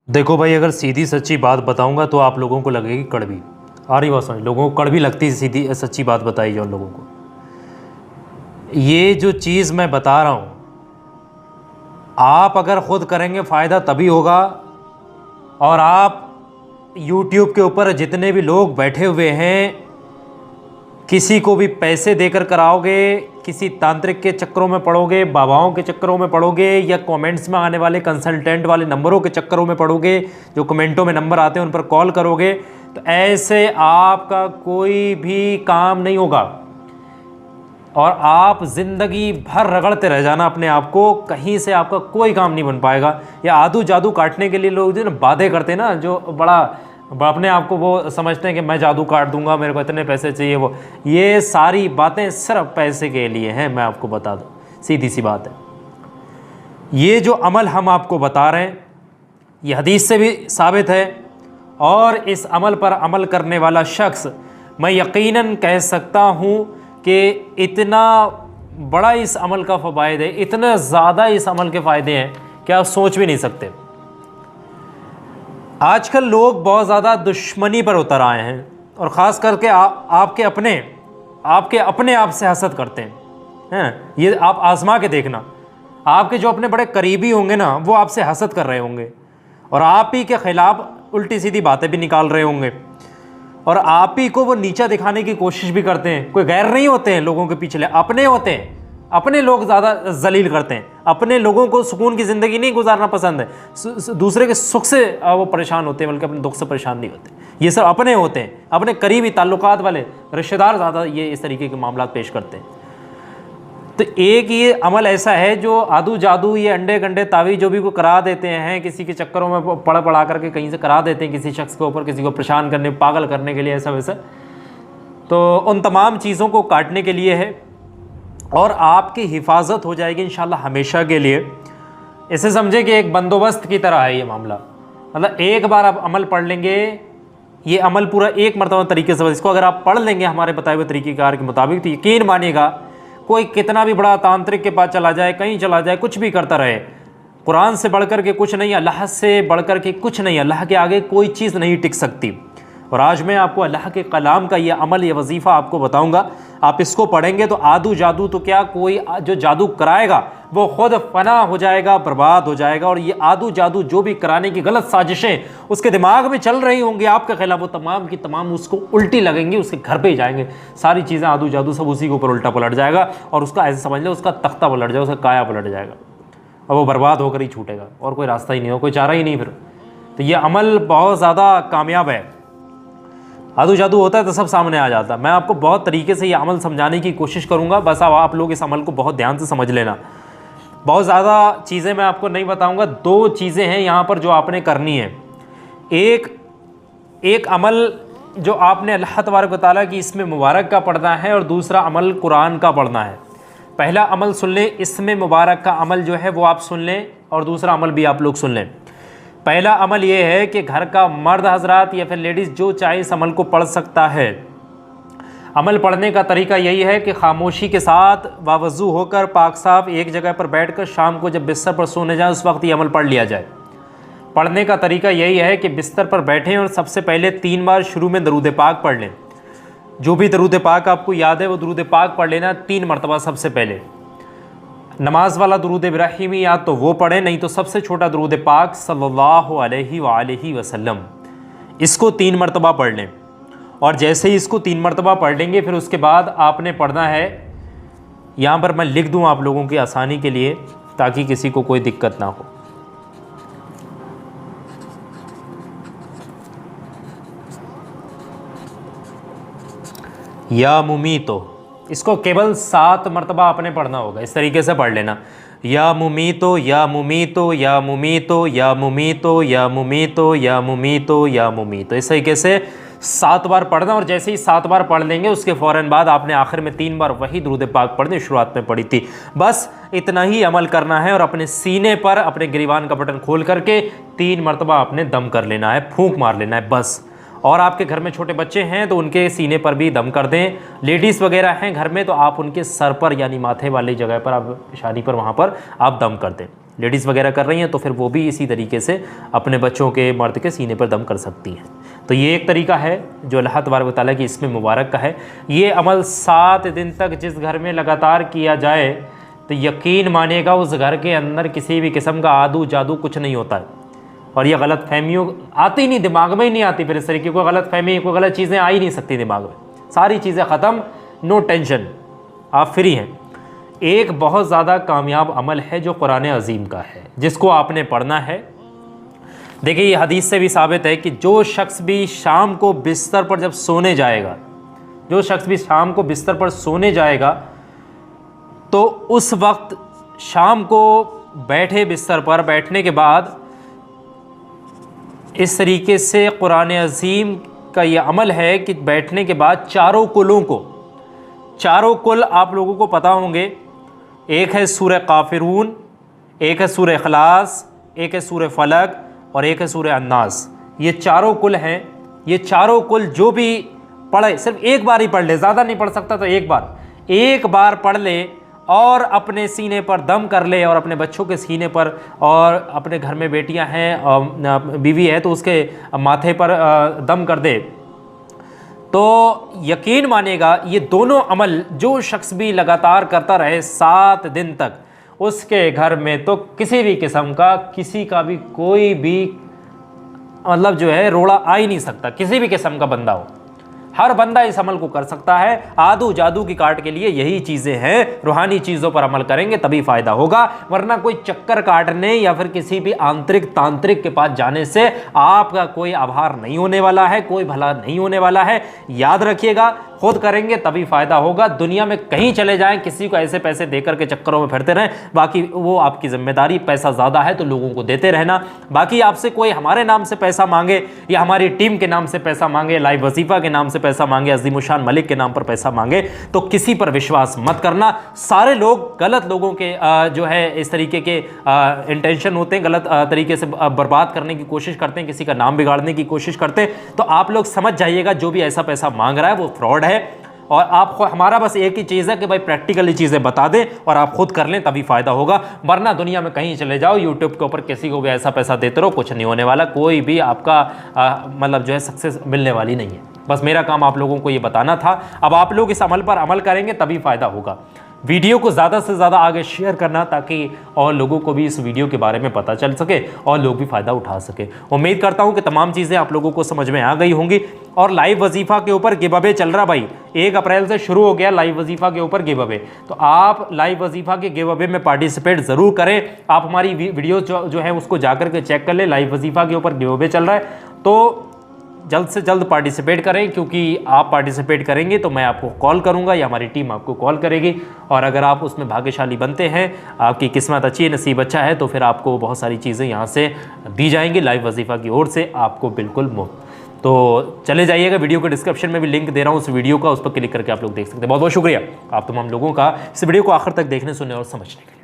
देखो भाई, अगर सीधी सच्ची बात बताऊंगा तो आप लोगों को लगेगी कड़वी। आ रही बात समझ? लोगों को कड़वी लगती है सीधी सच्ची बात बताई जो लोगों को। ये जो चीज़ मैं बता रहा हूँ, आप अगर ख़ुद करेंगे फ़ायदा तभी होगा। और आप YouTube के ऊपर जितने भी लोग बैठे हुए हैं, किसी को भी पैसे देकर कराओगे, किसी तांत्रिक के चक्करों में पड़ोगे, बाबाओं के चक्करों में पड़ोगे, या कमेंट्स में आने वाले कंसल्टेंट वाले नंबरों के चक्करों में पड़ोगे, जो कमेंटों में नंबर आते हैं उन पर कॉल करोगे, तो ऐसे आपका कोई भी काम नहीं होगा। और आप ज़िंदगी भर रगड़ते रह जाना अपने आप को, कहीं से आपका कोई काम नहीं बन पाएगा। या आदू जादू काटने के लिए लोग जो ना बातें करते हैं ना, जो बड़ा अपने आप को वो समझते हैं कि मैं जादू काट दूंगा, मेरे को इतने पैसे चाहिए, वो ये सारी बातें सिर्फ पैसे के लिए हैं। मैं आपको बता दूं, सीधी सी बात है। ये जो अमल हम आपको बता रहे हैं, ये हदीस से भी साबित है। और इस अमल पर अमल करने वाला शख्स, मैं यकीनन कह सकता हूँ कि इतना बड़ा इस अमल का फ़वाइद है, इतना ज़्यादा इस अमल के फ़ायदे हैं कि आप सोच भी नहीं सकते। आजकल लोग बहुत ज़्यादा दुश्मनी पर उतर आए हैं, और ख़ास करके आपके अपने आप से हसद करते हैं। ये आप आजमा के देखना, आपके जो अपने बड़े करीबी होंगे ना, वो आपसे हसद कर रहे होंगे, और आप ही के ख़िलाफ़ उल्टी सीधी बातें भी निकाल रहे होंगे, और आप ही को वो नीचा दिखाने की कोशिश भी करते हैं। कोई गैर नहीं होते हैं लोगों के पीछे, अपने होते हैं। अपने लोग ज़्यादा जलील करते हैं, अपने लोगों को सुकून की ज़िंदगी नहीं गुजारना पसंद है, दूसरे के सुख से वो परेशान होते हैं, बल्कि अपने दुख से परेशान नहीं होते। ये सब अपने होते हैं, अपने करीबी ताल्लुकात वाले रिश्तेदार ज़्यादा ये इस तरीके के मामला पेश करते हैं। तो एक ये अमल ऐसा है जो आदू जादू, ये अंडे गंडे तावीज़ जो भी को करा देते हैं, किसी के चक्करों में पढ़ा करके कहीं से करा देते हैं, किसी शख्स के ऊपर, किसी को परेशान करने, पागल करने के लिए, ऐसा वैसा। तो उन तमाम चीज़ों को काटने के लिए है, और आपकी हिफाजत हो जाएगी इंशाल्लाह हमेशा के लिए। इसे समझे कि एक बंदोबस्त की तरह है ये मामला। मतलब एक बार आप अमल पढ़ लेंगे, ये अमल पूरा एक मरतबा तरीके से, इसको अगर आप पढ़ लेंगे हमारे बताए हुए तरीक़ेकार के मुताबिक, तो यकीन मानिएगा, कोई कितना भी बड़ा तांत्रिक के पास चला जाए, कहीं चला जाए, कुछ भी करता रहे, कुरान से बढ़कर के कुछ नहीं, अल्लाह से बढ़कर के कुछ नहीं, अल्लाह के आगे कोई चीज़ नहीं टिक सकती। और आज मैं आपको अल्लाह के कलाम का ये अमल, ये वजीफ़ा आपको बताऊंगा। आप इसको पढ़ेंगे तो आदू जादू तो क्या, कोई जो जादू कराएगा वो खुद फना हो जाएगा, बर्बाद हो जाएगा। और ये आदू जादू जो भी कराने की गलत साजिशें उसके दिमाग में चल रही होंगी आपके खिलाफ, वो तमाम की तमाम उसको उल्टी लगेंगी, उसके घर पे ही जाएंगे। सारी चीज़ें आदू जादू सब उसी के ऊपर उल्टा पलट जाएगा, और उसका ऐसे समझ लो उसका तख्ता पलट जाएगा, उसका काया पलट जाएगा, और वो बर्बाद होकर ही छूटेगा, और कोई रास्ता ही नहीं हो, कोई चारा ही नहीं फिर। तो ये अमल बहुत ज़्यादा कामयाब है। आदू जादू होता है तो सब सामने आ जाता है। मैं आपको बहुत तरीके से ये अमल समझाने की कोशिश करूँगा, बस अब आप लोग इस अमल को बहुत ध्यान से समझ लेना। बहुत ज़्यादा चीज़ें मैं आपको नहीं बताऊँगा, 2 चीज़ें हैं यहाँ पर जो आपने करनी है। एक अमल जो आपने अल्लाह तबारक व तआला की इसमें मुबारक का पढ़ना है, और दूसरा अमल कुरान का पढ़ना है। पहला अमल सुन लें, इसमें मुबारक का अमल जो है वो आप सुन लें, और दूसरा अमल भी आप लोग सुन लें। पहला अमल ये है कि घर का मर्द हजरात या फिर लेडीज़ जो चाहे इस अमल को पढ़ सकता है। अमल पढ़ने का तरीका यही है कि खामोशी के साथ बावजू होकर पाक साफ एक जगह पर बैठकर शाम को जब बिस्तर पर सोने जाए उस वक्त ये अमल पढ़ लिया जाए। पढ़ने का तरीका यही है कि बिस्तर पर बैठें और सबसे पहले 3 बार शुरू में दरूद पाक पढ़ लें। जो भी दरूद पाक आपको याद है वो दरूद पाक पढ़ लेना 3 मरतबा। सबसे पहले नमाज वाला दरूद इब्राहिमी या तो वो पढ़ें, नहीं तो सबसे छोटा दरूद पाक सल्लल्लाहु अलैहि वसल्लम, इसको 3 मरतबा पढ़ लें। और जैसे ही इसको 3 मरतबा पढ़ लेंगे, फिर उसके बाद आपने पढ़ना है, यहाँ पर मैं लिख दूँ आप लोगों की आसानी के लिए ताकि किसी को कोई दिक्कत ना हो। या मुमीतो, इसको केवल 7 मरतबा आपने पढ़ना होगा। इस तरीके से पढ़ लेना, या मुमीतो या मुमीतो या मुमीतो या मुमीतो या मुमीतो या मुमीतो या मुमीतो, इस तरीके से 7 बार पढ़ना। और जैसे ही 7 बार पढ़ लेंगे उसके फ़ौरन बाद आपने आखिर में 3 बार वही दरूद पाक पढ़ने शुरुआत में पढ़ी थी। बस इतना ही अमल करना है, और अपने सीने पर अपने गिरीबान का बटन खोल करके 3 मरतबा आपने दम कर लेना है, फूंक मार लेना है बस। और आपके घर में छोटे बच्चे हैं तो उनके सीने पर भी दम कर दें। लेडीज़ वगैरह हैं घर में तो आप उनके सर पर यानी माथे वाली जगह पर, आप शादी पर, वहाँ पर आप दम कर दें। लेडीज़ वगैरह कर रही हैं तो फिर वो भी इसी तरीके से अपने बच्चों के मर्द के सीने पर दम कर सकती हैं। तो ये एक तरीका है जो अल्लाह तबारक व तआला की इसमें मुबारक का है। ये अमल 7 दिन तक जिस घर में लगातार किया जाए तो यकीन मानिएगा उस घर के अंदर किसी भी किस्म का आदू जादू कुछ नहीं होता है। और ये गलत फहमियों आती नहीं, दिमाग में ही नहीं आती, फिर इस तरीके कोई गलत फहमी, कोई गलत चीज़ें आ ही नहीं सकती दिमाग में। सारी चीज़ें ख़त्म, नो टेंशन, आप फ्री हैं। एक बहुत ज़्यादा कामयाब अमल है जो कुरान अज़ीम का है, जिसको आपने पढ़ना है। देखिए ये हदीस से भी साबित है कि जो शख्स भी शाम को बिस्तर पर जब सोने जाएगा, जो शख्स भी शाम को बिस्तर पर सोने जाएगा तो उस वक्त शाम को बैठे बिस्तर पर बैठने के बाद इस तरीके से कुरान अज़ीम का ये अमल है कि बैठने के बाद चारों कुलों को, चारों कुल आप लोगों को पता होंगे, एक है सूरह काफिरून, एक है सूरह इखलास, एक है सूरह फलक और एक है सूरह अन्नास। ये चारों कुल हैं। ये चारों कुल जो भी पढ़े, सिर्फ एक बार ही पढ़ ले, ज़्यादा नहीं पढ़ सकता तो एक बार पढ़ ले और अपने सीने पर दम कर ले, और अपने बच्चों के सीने पर, और अपने घर में बेटियां हैं, बीवी है तो उसके माथे पर दम कर दे, तो यकीन मानेगा ये दोनों अमल जो शख्स भी लगातार करता रहे 7 दिन तक, उसके घर में तो किसी भी किस्म का, किसी का भी कोई भी मतलब जो है रोड़ा आ ही नहीं सकता। किसी भी किस्म का बंदा हो, हर बंदा इस अमल को कर सकता है। आदू जादू की काट के लिए यही चीज़ें हैं, रूहानी चीज़ों पर अमल करेंगे तभी फ़ायदा होगा, वरना कोई चक्कर काटने या फिर किसी भी आंतरिक तांत्रिक के पास जाने से आपका कोई आभार नहीं होने वाला है, कोई भला नहीं होने वाला है। याद रखिएगा, खुद करेंगे तभी फ़ायदा होगा। दुनिया में कहीं चले जाएं, किसी को ऐसे पैसे देकर के चक्करों में फिरते रहें, बाकी वो आपकी जिम्मेदारी। पैसा ज़्यादा है तो लोगों को देते रहना। बाकी आपसे कोई हमारे नाम से पैसा मांगे या हमारी टीम के नाम से पैसा मांगे, लाइव वजीफ़ा के नाम से पैसा मांगे, अज़ीमुशान मलिक के नाम पर पैसा मांगे, तो किसी पर विश्वास मत करना। सारे लोग गलत लोगों के जो है इस तरीके के इंटेंशन होते हैं, गलत तरीके से बर्बाद करने की कोशिश करते हैं, किसी का नाम बिगाड़ने की कोशिश करते हैं। तो आप लोग समझ जाइएगा जो भी ऐसा पैसा मांग रहा है वो फ्रॉड है। और आपको हमारा बस एक ही चीज़ है कि भाई प्रैक्टिकली चीज़ें बता दें और आप खुद कर लें तभी फ़ायदा होगा, वरना दुनिया में कहीं चले जाओ, यूट्यूब के ऊपर किसी को भी ऐसा पैसा देते रहो, कुछ नहीं होने वाला। कोई भी आपका मतलब जो है सक्सेस मिलने वाली नहीं है। बस मेरा काम आप लोगों को ये बताना था। अब आप लोग इस अमल पर अमल करेंगे तभी फ़ायदा होगा। वीडियो को ज़्यादा से ज़्यादा आगे शेयर करना ताकि और लोगों को भी इस वीडियो के बारे में पता चल सके और लोग भी फ़ायदा उठा सके। उम्मीद करता हूँ कि तमाम चीज़ें आप लोगों को समझ में आ गई होंगी। और लाइव वजीफ़ा के ऊपर गिव अवे चल रहा भाई, 1 अप्रैल से शुरू हो गया लाइव वजीफ़ा के ऊपर गिव अवे। तो आप लाइव वजीफ़ा के गिव अवे में पार्टिसिपेट ज़रूर करें। आप हमारी वीडियो जो है उसको जाकर के चेक कर लें, लाइव वजीफ़ा के ऊपर गिव अवे चल रहा है। तो जल्द से जल्द पार्टिसिपेट करें, क्योंकि आप पार्टिसिपेट करेंगे तो मैं आपको कॉल करूंगा या हमारी टीम आपको कॉल करेगी। और अगर आप उसमें भाग्यशाली बनते हैं, आपकी किस्मत अच्छी है, नसीब अच्छा है, तो फिर आपको बहुत सारी चीज़ें यहाँ से दी जाएंगी लाइव वजीफ़ा की ओर से, आपको बिल्कुल मुफ्त। तो चले जाइएगा, वीडियो के डिस्क्रिप्शन में भी लिंक दे रहा हूँ उस वीडियो का, उस पर क्लिक करके आप लोग देख सकते हैं। बहुत बहुत शुक्रिया आप तमाम लोगों का इस वीडियो को आखिर तक देखने, सुनने और समझने के लिए।